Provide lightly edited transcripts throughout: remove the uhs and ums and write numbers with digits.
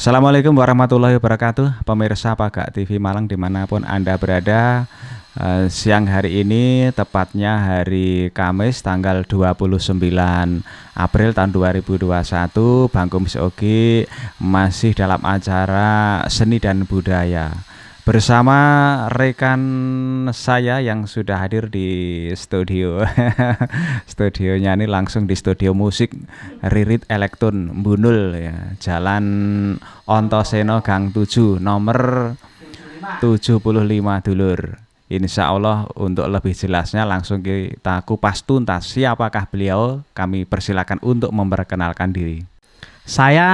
Assalamualaikum warahmatullahi wabarakatuh, pemirsa Pagak TV Malang dimanapun Anda berada. Siang hari ini, tepatnya hari Kamis tanggal 29 April tahun 2021, Bangkum Ogi masih dalam acara seni dan budaya bersama rekan saya yang sudah hadir di studio. Studionya ini langsung di studio musik Ririt Elektron Bunul ya, Jalan Ontoseno Gang 7 nomor 75 dulur. Insya Allah untuk lebih jelasnya langsung kita kupas tuntas siapakah beliau. Kami persilakan untuk memperkenalkan diri. Saya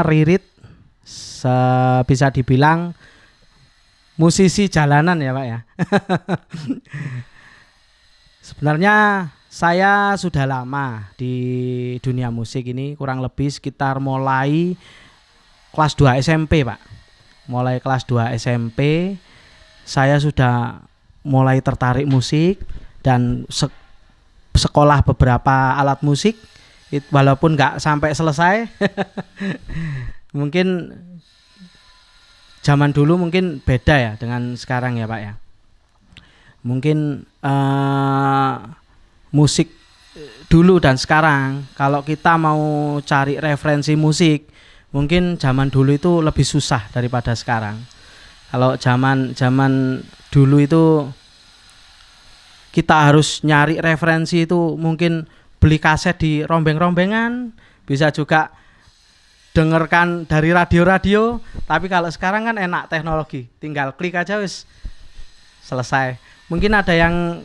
Ririt, bisa dibilang musisi jalanan ya Pak ya. Sebenarnya saya sudah lama di dunia musik ini, kurang lebih sekitar mulai kelas 2 SMP Pak. Mulai kelas 2 SMP saya sudah mulai tertarik musik dan sekolah beberapa alat musik, walaupun nggak sampai selesai. Mungkin zaman dulu mungkin beda ya dengan sekarang ya Pak ya. Mungkin musik dulu dan sekarang, kalau kita mau cari referensi musik, mungkin zaman dulu itu lebih susah daripada sekarang. Kalau zaman dulu itu kita harus nyari referensi itu mungkin beli kaset di rombeng-rombengan, bisa juga dengarkan dari radio-radio. Tapi kalau sekarang kan enak teknologi, tinggal klik aja wis selesai. Mungkin ada yang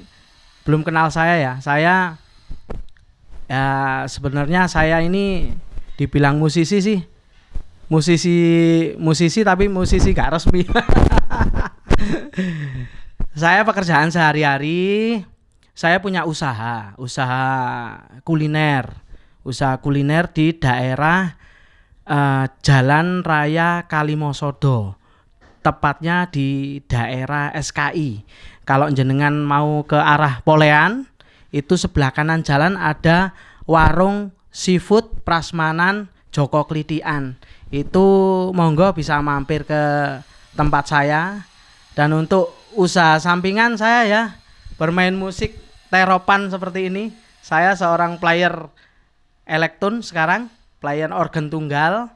belum kenal saya ya. Saya ya sebenarnya saya ini dibilang musisi sih. Musisi tapi musisi gak resmi. Saya pekerjaan sehari-hari, saya punya usaha kuliner di daerah Jalan Raya Kalimosodo, tepatnya di daerah SKI. Kalau jenengan mau ke arah Polean, itu sebelah kanan jalan ada warung seafood Prasmanan Joko Klitian. Itu monggo bisa mampir ke tempat saya. Dan untuk usaha sampingan saya ya bermain musik teropan seperti ini. Saya seorang player elektron sekarang, player organ tunggal.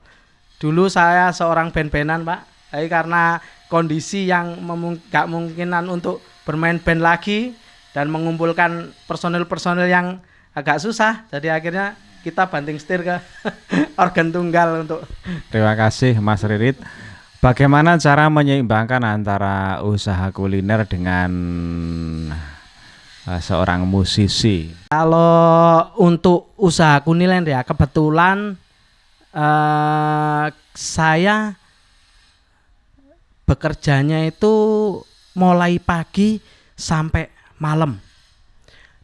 Dulu saya seorang band-bandan Pak. Tapi karena kondisi yang gak mungkinan untuk bermain band lagi dan mengumpulkan personil-personil yang agak susah, jadi akhirnya kita banting setir ke organ tunggal untuk. Terima kasih Mas Ririt. Bagaimana cara menyeimbangkan antara usaha kuliner dengan seorang musisi? Kalau untuk usaha kuliner ya kebetulan saya bekerjanya itu mulai pagi sampai malam.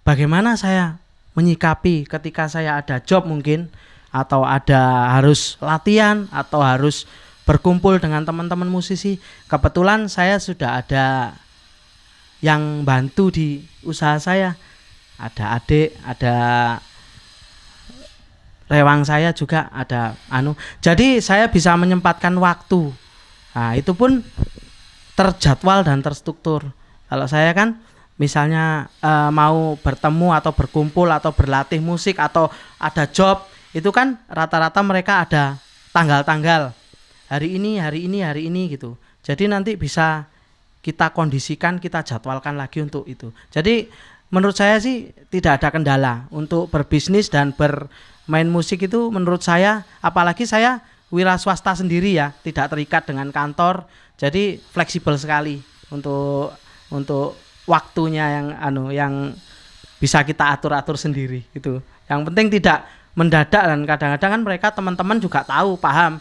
Bagaimana saya menyikapi ketika saya ada job mungkin, atau ada harus latihan, atau harus berkumpul dengan teman-teman musisi. Kebetulan saya sudah ada yang bantu di usaha saya. Ada adik, ada rewang saya juga, ada Jadi saya bisa menyempatkan waktu. Nah, itu pun terjadwal dan terstruktur. Kalau saya kan misalnya mau bertemu atau berkumpul atau berlatih musik atau ada job, itu kan rata-rata mereka ada tanggal-tanggal. Hari ini gitu. Jadi nanti bisa kita kondisikan, kita jadwalkan lagi untuk itu. Jadi menurut saya sih tidak ada kendala untuk berbisnis dan bermain musik itu. Menurut saya, apalagi saya wira swasta sendiri ya, tidak terikat dengan kantor. Jadi fleksibel sekali untuk waktunya yang bisa kita atur-atur sendiri itu. Yang penting tidak mendadak, dan kadang-kadang kan mereka teman-teman juga tahu, paham,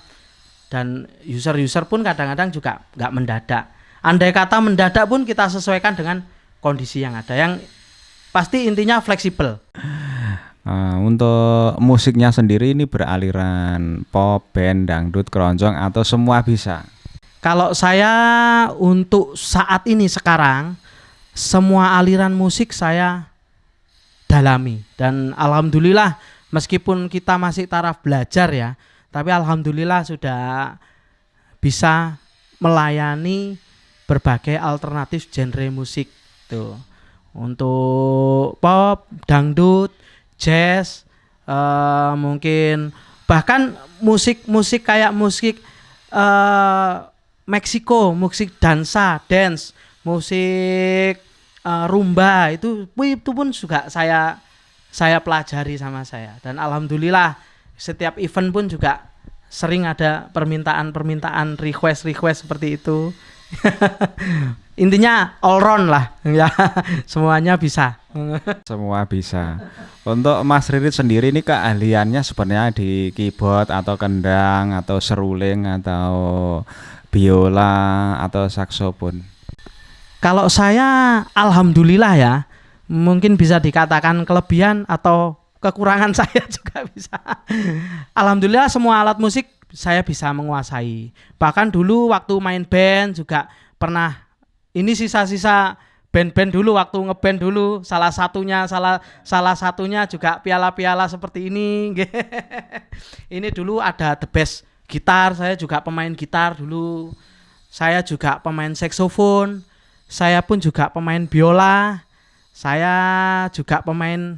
dan user pun kadang-kadang juga nggak mendadak. Andai kata mendadak pun kita sesuaikan dengan kondisi yang ada. Yang pasti intinya fleksibel. Untuk musiknya sendiri ini beraliran pop, band, dangdut, keroncong, atau semua bisa? Kalau saya untuk saat ini sekarang, semua aliran musik saya dalami. Dan alhamdulillah, meskipun kita masih taraf belajar ya, tapi alhamdulillah sudah bisa melayani berbagai alternatif genre musik tuh. Untuk pop, dangdut, jazz, mungkin bahkan musik kayak musik Meksiko, musik dance, musik rumba itu pun juga saya pelajari sama saya. Dan alhamdulillah setiap event pun juga sering ada permintaan request seperti itu. Intinya all round lah ya, semuanya bisa. Semua bisa. Untuk Mas Ririt sendiri ini keahliannya sebenarnya di keyboard atau kendang atau seruling atau biola atau saksofon. Kalau saya alhamdulillah ya, mungkin bisa dikatakan kelebihan atau kekurangan saya juga bisa. Alhamdulillah semua alat musik saya bisa menguasai. Bahkan dulu waktu main band juga pernah, ini sisa-sisa band-band dulu waktu ngeband dulu, salah satunya juga piala-piala seperti ini. Ini dulu ada The Best gitar, saya juga pemain gitar dulu. Saya juga pemain saksofon, saya pun juga pemain biola, saya juga pemain,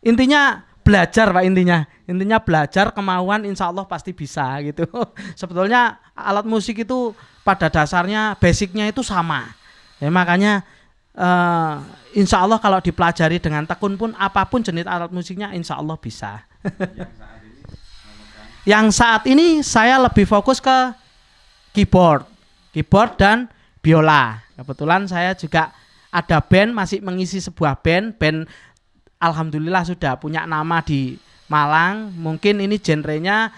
intinya belajar Pak, intinya belajar, kemauan insya Allah pasti bisa gitu. Sebetulnya alat musik itu pada dasarnya basicnya itu sama ya, makanya insya Allah kalau dipelajari dengan tekun pun apapun jenis alat musiknya insya Allah bisa. Yang saat ini saya lebih fokus ke keyboard dan biola. Kebetulan saya juga ada band, masih mengisi sebuah band alhamdulillah sudah punya nama di Malang. Mungkin ini genrenya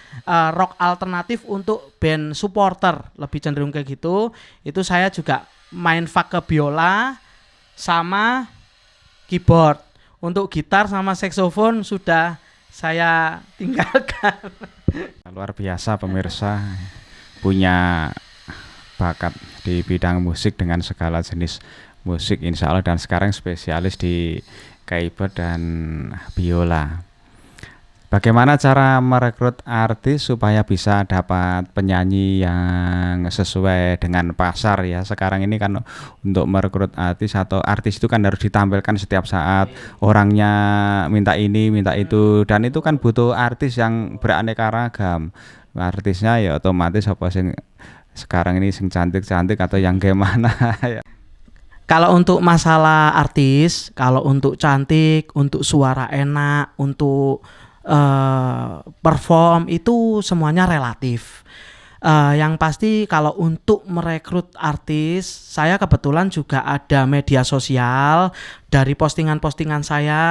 rock alternatif untuk band supporter, lebih cenderung kayak gitu. Itu saya juga main vak ke biola sama keyboard. Untuk gitar sama saksofon sudah saya tinggalkan. Luar biasa pemirsa, punya bakat di bidang musik dengan segala jenis musik insya Allah, dan sekarang spesialis di keyboard dan biola. Bagaimana cara merekrut artis supaya bisa dapat penyanyi yang sesuai dengan pasar ya? Sekarang ini kan untuk merekrut artis atau artis itu kan harus ditampilkan setiap saat, orangnya minta ini, minta itu, dan itu kan butuh artis yang beraneka ragam. Artisnya ya otomatis apa sih sekarang ini sing cantik-cantik atau yang gimana ya. Kalau untuk masalah artis, kalau untuk cantik, untuk suara enak, untuk perform itu semuanya relatif. Yang pasti kalau untuk merekrut artis, saya kebetulan juga ada media sosial. Dari postingan-postingan saya,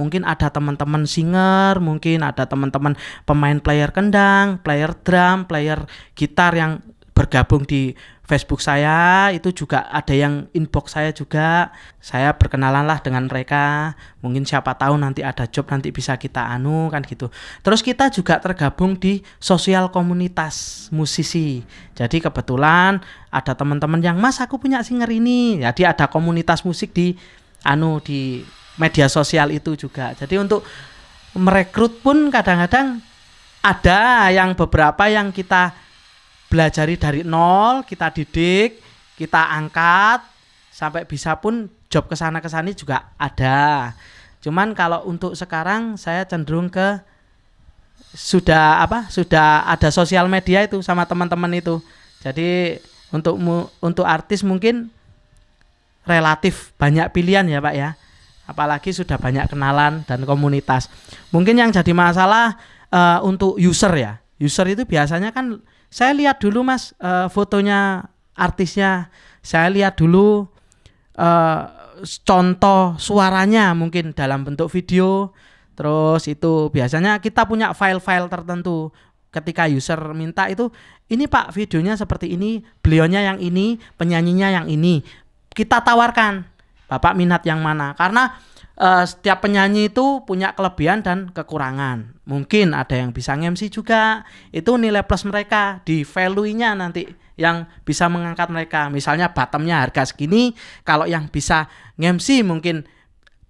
mungkin ada teman-teman singer, mungkin ada teman-teman pemain player kendang, player drum, player gitar yang bergabung di Facebook saya, itu juga ada yang inbox saya juga. Saya berkenalan lah dengan mereka. Mungkin siapa tahu nanti ada job, nanti bisa kita kan gitu. Terus kita juga tergabung di sosial komunitas musisi. Jadi kebetulan ada teman-teman yang, "Mas, aku punya singer ini." Jadi ada komunitas musik di media sosial itu juga. Jadi untuk merekrut pun kadang-kadang ada yang beberapa yang kita belajari dari nol, kita didik, kita angkat sampai bisa pun job kesana kesani juga ada. Cuman kalau untuk sekarang saya cenderung ke sudah ada sosial media itu sama teman-teman itu. Jadi untuk artis mungkin relatif banyak pilihan ya Pak ya. Apalagi sudah banyak kenalan dan komunitas. Mungkin yang jadi masalah untuk user ya. User itu biasanya kan saya lihat dulu Mas fotonya artisnya, saya lihat dulu contoh suaranya mungkin dalam bentuk video. Terus itu biasanya kita punya file-file tertentu. Ketika user minta itu, ini Pak videonya seperti ini, beliaunya yang ini, penyanyinya yang ini. Kita tawarkan, Bapak minat yang mana? Karena setiap penyanyi itu punya kelebihan dan kekurangan. Mungkin ada yang bisa nge-MC juga. Itu nilai plus mereka di value-nya nanti yang bisa mengangkat mereka. Misalnya bottomnya harga segini, kalau yang bisa nge-MC mungkin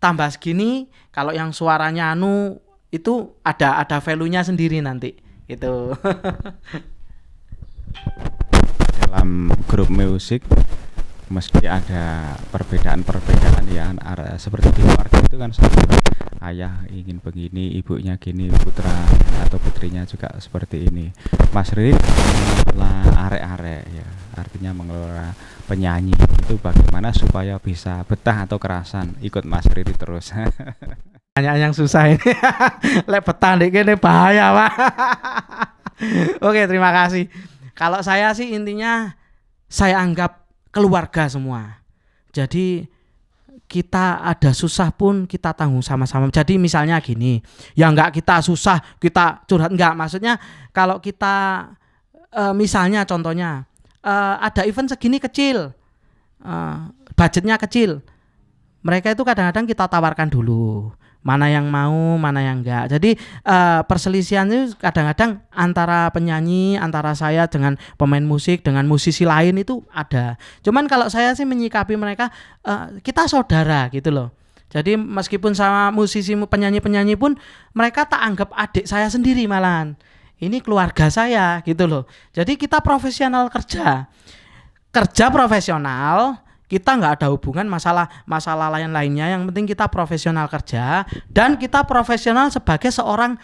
tambah segini, kalau yang suaranya itu ada value-nya sendiri nanti. Gitu. dalam grup musik mesti ada perbedaan-perbedaan ya, seperti di keluarga itu kan sama, ayah ingin begini, ibunya gini, putra atau putrinya juga seperti ini. Mas Riri mengelola arek-arek ya, artinya mengelola penyanyi itu bagaimana supaya bisa betah atau kerasan ikut Mas Riri terus. Pertanyaan yang susah ini. Lek betah ndek kene bahaya, Pak. Oke, terima kasih. Kalau saya sih intinya saya anggap keluarga semua. Jadi kita ada susah pun kita tanggung sama-sama. Jadi misalnya gini, ya enggak kita susah kita curhat, enggak. Maksudnya kalau kita misalnya contohnya ada event segini kecil, budgetnya kecil, mereka itu kadang-kadang kita tawarkan dulu mana yang mau, mana yang enggak. Jadi perselisihan itu kadang-kadang antara penyanyi, antara saya dengan pemain musik, dengan musisi lain itu ada. Cuman kalau saya sih menyikapi mereka, kita saudara gitu loh. Jadi meskipun sama musisi, penyanyi-penyanyi pun mereka tak anggap adik saya sendiri malahan. Ini keluarga saya gitu loh. Jadi kita profesional kerja profesional. Kita nggak ada hubungan masalah lain-lainnya. Yang penting kita profesional kerja dan kita profesional sebagai seorang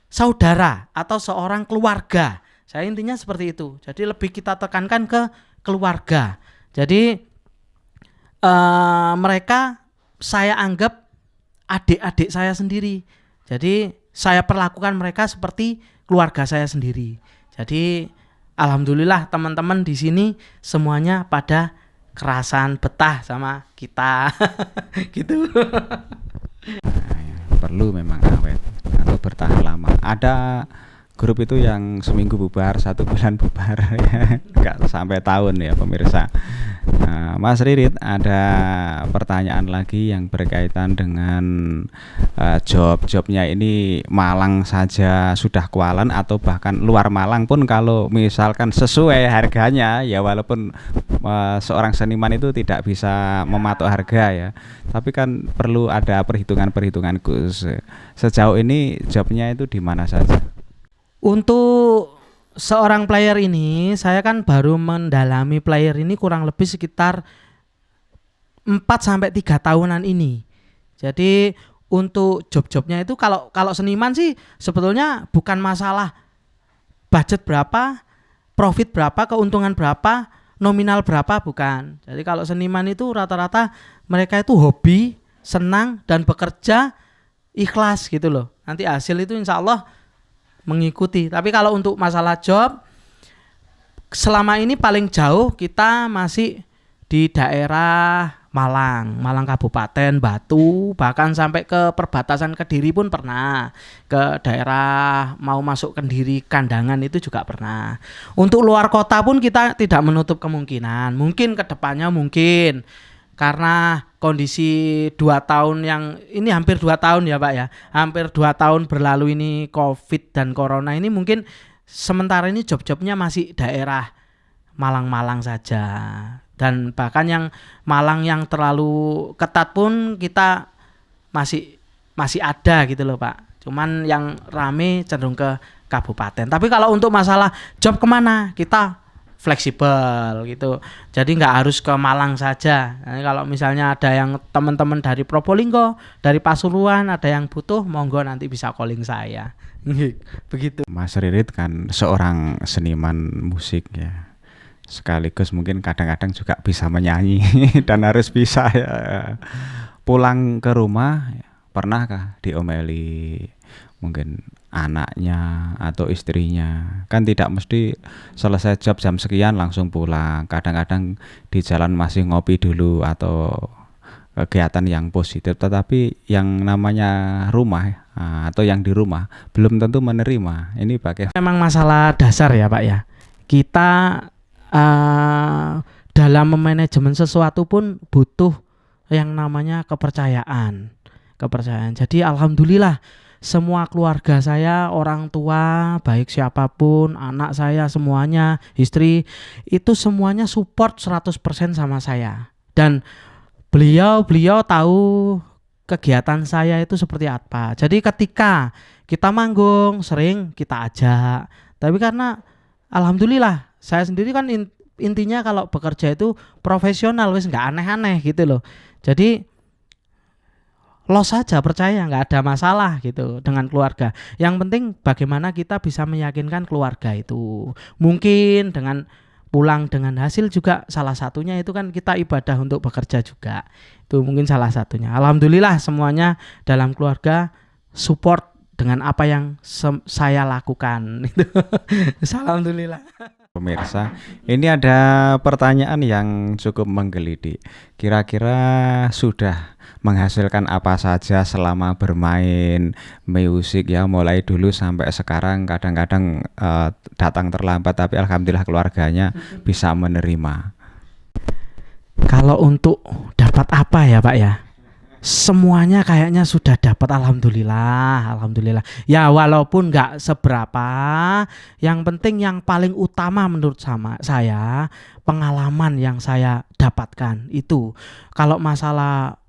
saudara atau seorang keluarga. Saya intinya seperti itu. Jadi lebih kita tekankan ke keluarga. Jadi mereka saya anggap adik-adik saya sendiri. Jadi saya perlakukan mereka seperti keluarga saya sendiri. Jadi alhamdulillah teman-teman di sini semuanya pada kerasan betah sama kita. Gitu. Perlu memang awet atau bertahan lama. Ada grup itu yang seminggu bubar, 1 bulan bubar ya. Enggak sampai tahun ya pemirsa. Mas Ririt, ada pertanyaan lagi yang berkaitan dengan jobnya ini Malang saja sudah kualan atau bahkan luar Malang pun kalau misalkan sesuai harganya ya, walaupun seorang seniman itu tidak bisa mematok harga ya, tapi kan perlu ada perhitungan-perhitungan khusus. Sejauh ini jobnya itu di mana saja? Untuk seorang player ini, saya kan baru mendalami player ini kurang lebih sekitar 4-3 tahunan ini. Jadi untuk job-jobnya itu kalau seniman sih sebetulnya bukan masalah budget berapa, profit berapa, keuntungan berapa, nominal berapa, bukan. Jadi kalau seniman itu rata-rata mereka itu hobi, senang dan bekerja ikhlas gitu loh. Nanti hasil itu insya Allah mengikuti. Tapi kalau untuk masalah job, selama ini paling jauh kita masih di daerah Malang Kabupaten, Batu, bahkan sampai ke perbatasan Kediri pun pernah. Ke daerah mau masuk Kediri Kandangan itu juga pernah. Untuk luar kota pun kita tidak menutup kemungkinan. Mungkin kedepannya mungkin. Karena kondisi 2 tahun yang ini hampir 2 tahun ya Pak ya. Hampir 2 tahun berlalu ini Covid dan Corona ini, mungkin sementara ini job-jobnya masih daerah Malang-Malang saja. Dan bahkan yang Malang yang terlalu ketat pun kita masih ada gitu loh Pak. Cuman yang rame cenderung ke kabupaten. Tapi kalau untuk masalah job kemana, kita fleksibel gitu. Jadi nggak harus ke Malang saja. Nah, kalau misalnya ada yang teman-teman dari Probolinggo, dari Pasuruan, ada yang butuh, monggo nanti bisa calling saya. Begitu. Mas Ririt kan seorang seniman musik ya. Sekaligus mungkin kadang-kadang juga bisa menyanyi dan harus bisa ya. Pulang ke rumah pernahkah diomeli mungkin anaknya atau istrinya? Kan tidak mesti selesai job jam sekian langsung pulang. Kadang-kadang di jalan masih ngopi dulu atau kegiatan yang positif, tetapi yang namanya rumah atau yang di rumah belum tentu menerima. Ini bagaimana? Memang masalah dasar ya Pak ya. Kita dalam memanajemen sesuatu pun butuh yang namanya kepercayaan. Jadi alhamdulillah semua keluarga saya, orang tua, baik siapapun, anak saya semuanya, istri, itu semuanya support 100% sama saya. Dan beliau tahu kegiatan saya itu seperti apa. Jadi ketika kita manggung sering kita ajak. Tapi karena alhamdulillah saya sendiri kan intinya kalau bekerja itu profesional, wis nggak aneh-aneh gitu loh. Jadi los saja, percaya nggak ada masalah gitu dengan keluarga. Yang penting bagaimana kita bisa meyakinkan keluarga itu. Mungkin dengan pulang dengan hasil juga salah satunya itu kan kita ibadah untuk bekerja juga. Itu mungkin salah satunya. Alhamdulillah semuanya dalam keluarga support dengan apa yang saya lakukan. Itu. Alhamdulillah. Pemirsa, ini ada pertanyaan yang cukup menggelitik. Kira-kira sudah menghasilkan apa saja selama bermain musik ya, mulai dulu sampai sekarang. Kadang-kadang datang terlambat tapi alhamdulillah keluarganya bisa menerima. Kalau untuk dapat apa ya Pak ya? Semuanya kayaknya sudah dapat, alhamdulillah. Ya walaupun nggak seberapa, yang penting yang paling utama menurut saya pengalaman yang saya dapatkan itu. Kalau masalah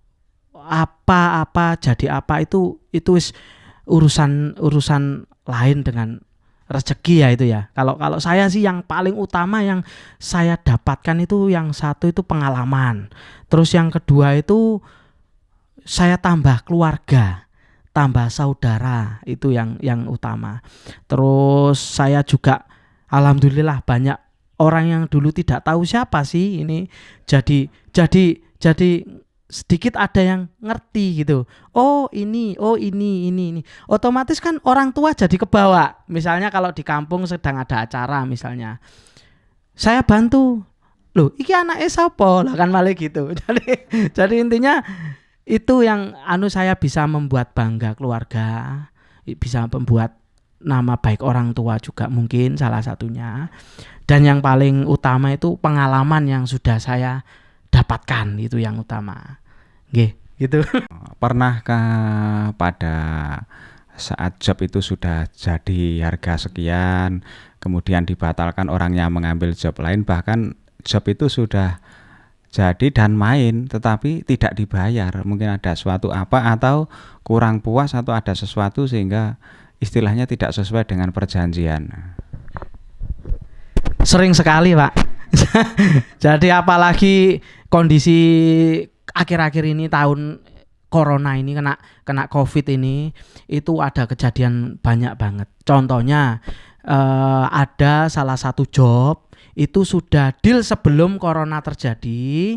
apa jadi apa itu wis urusan lain dengan rezeki ya itu ya. Kalau saya sih yang paling utama yang saya dapatkan itu yang satu itu pengalaman. Terus yang kedua itu saya tambah keluarga, tambah saudara, itu yang utama. Terus saya juga alhamdulillah banyak orang yang dulu tidak tahu siapa sih ini jadi sedikit ada yang ngerti gitu. Oh ini. Otomatis kan orang tua jadi kebawa. Misalnya kalau di kampung sedang ada acara misalnya, saya bantu. Loh, iki anaknya sapa? Lah kan malah gitu. Jadi intinya itu yang saya bisa membuat bangga keluarga, bisa membuat nama baik orang tua juga mungkin salah satunya. Dan yang paling utama itu pengalaman yang sudah saya dapatkan, itu yang utama. Nggih, gitu. Pernahkah pada saat job itu sudah jadi harga sekian, kemudian dibatalkan, orangnya mengambil job lain, bahkan job itu sudah jadi dan main tetapi tidak dibayar, mungkin ada suatu apa atau kurang puas atau ada sesuatu sehingga istilahnya tidak sesuai dengan perjanjian? Sering sekali Pak. Jadi apalagi kondisi akhir-akhir ini, tahun corona ini, kena COVID ini, itu ada kejadian banyak banget. Contohnya ada salah satu job itu sudah deal sebelum corona terjadi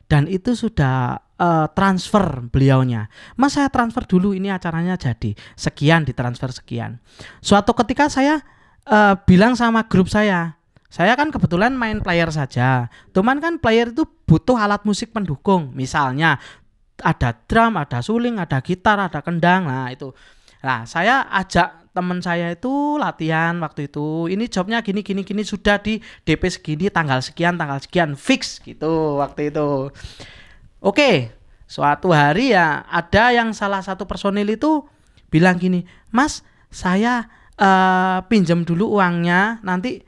dan itu sudah transfer beliaunya. Mas saya transfer dulu, ini acaranya jadi sekian, ditransfer sekian. Suatu ketika saya bilang sama grup saya kan kebetulan main player saja. Cuman kan player itu butuh alat musik pendukung. Misalnya ada drum, ada suling, ada gitar, ada kendang. Nah itu. Nah saya ajak teman saya itu latihan waktu itu. Ini jobnya gini sudah di DP segini, tanggal sekian fix gitu waktu itu. Oke, suatu hari ya ada yang salah satu personil itu bilang gini, Mas saya pinjam dulu uangnya, nanti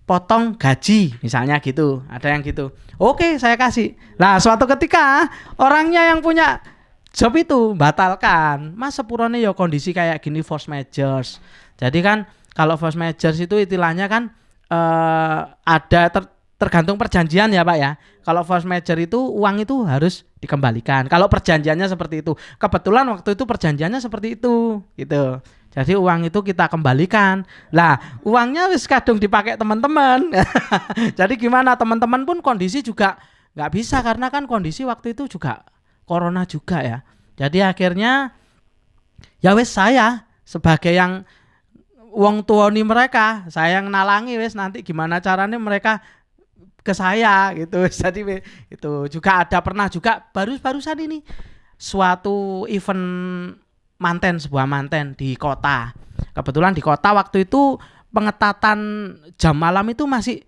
potong gaji misalnya gitu. Ada yang gitu. Oke, saya kasih. Nah suatu ketika orangnya yang punya job itu batalkan. Mas sepurone ya kondisi kayak gini, force majeure. Jadi kan kalau force majeure itu istilahnya kan ada tergantung perjanjian ya Pak ya. Kalau force majeure itu uang itu harus dikembalikan. Kalau perjanjiannya seperti itu. Kebetulan waktu itu perjanjiannya seperti itu gitu. Jadi uang itu kita kembalikan. Lah, uangnya wis kadung dipakai teman-teman. Jadi gimana, teman-teman pun kondisi juga nggak bisa karena kan kondisi waktu itu juga corona juga ya. Jadi akhirnya ya wis saya sebagai yang wong tuani mereka, saya yang nalangi wis nanti gimana caranya mereka ke saya gitu. Jadi itu juga ada pernah juga barusan ini suatu event sebuah manten di kota. Kebetulan di kota waktu itu pengetatan jam malam itu masih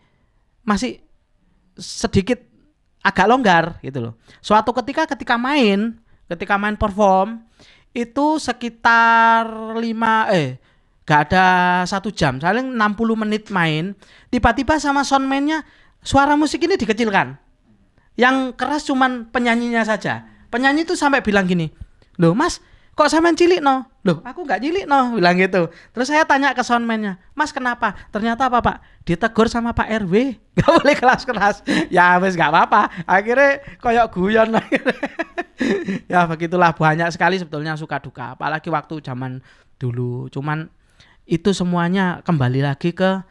sedikit agak longgar gitu loh. Suatu ketika main perform itu sekitar gak ada 1 jam, saling 60 menit main, tiba-tiba sama soundman-nya suara musik ini dikecilkan. Yang keras cuman penyanyinya saja. Penyanyi itu sampai bilang gini, "Loh Mas, kok sampean cilik no?" Loh, aku nggak cilik no, bilang gitu. Terus saya tanya ke soundman-nya, Mas kenapa? Ternyata apa Pak? Ditegur sama Pak RW, nggak boleh keras-keras. Ya wes nggak apa-apa. Akhirnya koyok guyon lah. Ya begitulah, banyak sekali sebetulnya suka duka. Apalagi waktu zaman dulu. Cuman itu semuanya kembali lagi ke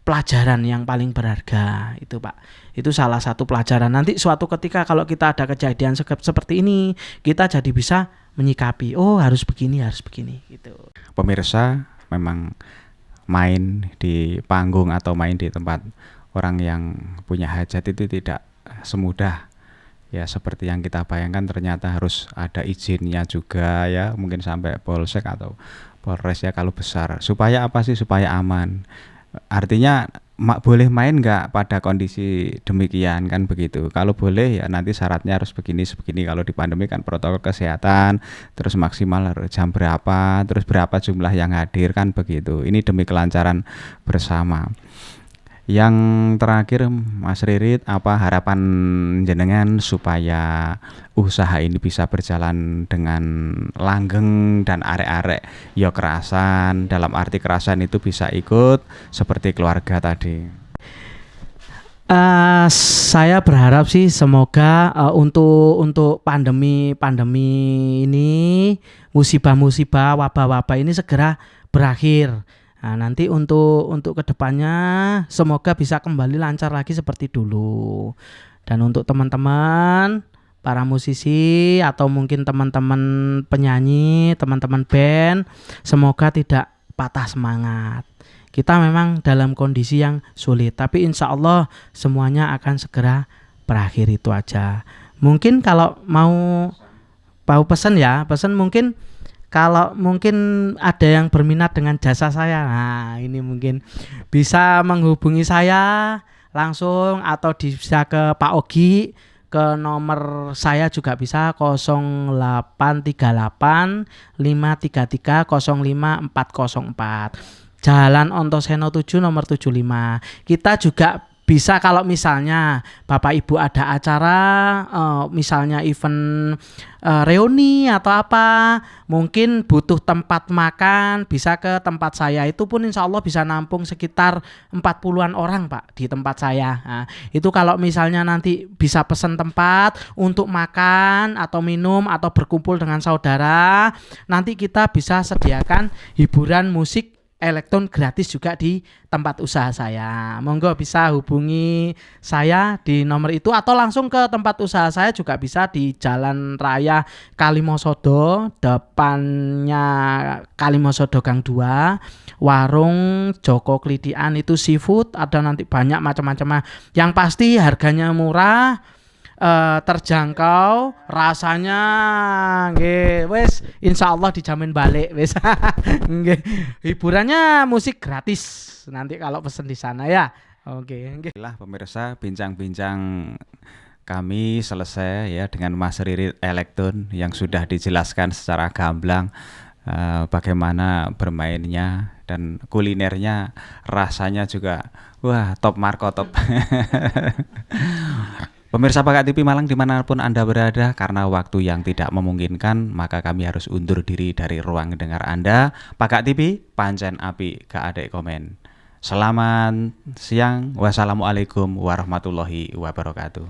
pelajaran yang paling berharga itu Pak. Itu salah satu pelajaran. Nanti suatu ketika kalau kita ada kejadian seperti ini, kita jadi bisa menyikapi, oh harus begini gitu. Pemirsa, memang main di panggung atau main di tempat orang yang punya hajat itu tidak semudah ya seperti yang kita bayangkan. Ternyata harus ada izinnya juga ya, mungkin sampai polsek atau polres ya kalau besar. Supaya apa sih? Supaya aman. Artinya boleh main nggak pada kondisi demikian kan begitu. Kalau boleh ya nanti syaratnya harus begini. Kalau di pandemi kan protokol kesehatan, terus maksimal jam berapa, terus berapa jumlah yang hadir kan begitu. Ini demi kelancaran bersama. Yang terakhir Mas Ririt, apa harapan jenengan supaya usaha ini bisa berjalan dengan langgeng dan arek-arek ya kerasan, dalam arti kerasan itu bisa ikut seperti keluarga tadi. Saya berharap sih semoga untuk pandemi ini, musibah-musibah, wabah-wabah ini segera berakhir. Nah, nanti untuk kedepannya semoga bisa kembali lancar lagi seperti dulu. Dan untuk teman-teman para musisi atau mungkin teman-teman penyanyi, teman-teman band, semoga tidak patah semangat. Kita memang dalam kondisi yang sulit, tapi insya Allah semuanya akan segera berakhir, itu aja. Mungkin kalau mau pesan mungkin kalau mungkin ada yang berminat dengan jasa saya, nah ini mungkin bisa menghubungi saya langsung atau bisa ke Pak Ogi, ke nomor saya juga bisa 0838 533 05404. Jalan Ontoseno 7 nomor 75. Kita juga bisa kalau misalnya Bapak Ibu ada acara misalnya event reuni atau apa, mungkin butuh tempat makan, bisa ke tempat saya. Itu pun insya Allah bisa nampung sekitar 40-an orang Pak di tempat saya. Nah, itu kalau misalnya nanti bisa pesan tempat untuk makan atau minum atau berkumpul dengan saudara, nanti kita bisa sediakan hiburan musik elektron gratis juga di tempat usaha saya. Monggo bisa hubungi saya di nomor itu atau langsung ke tempat usaha saya juga bisa di Jalan Raya Kalimosodo, depannya Kalimosodo Gang 2, warung Joko Klidian, itu seafood, ada nanti banyak macam-macam. Yang pasti harganya murah, terjangkau, rasanya nggih wis insyaallah dijamin balik wis. Nggih. Hiburannya musik gratis nanti kalau pesen di sana ya. Oke, nggih. Lah pemirsa, bincang-bincang kami selesai ya dengan Mas Ririt Elektron yang sudah dijelaskan secara gamblang bagaimana bermainnya dan kulinernya, rasanya juga wah top markotop. Pemirsa Pakak TV Malang dimanapun Anda berada, karena waktu yang tidak memungkinkan, maka kami harus undur diri dari ruang dengar Anda. Pakak TV, pancen api gak adek komen. Selamat siang, wassalamualaikum warahmatullahi wabarakatuh.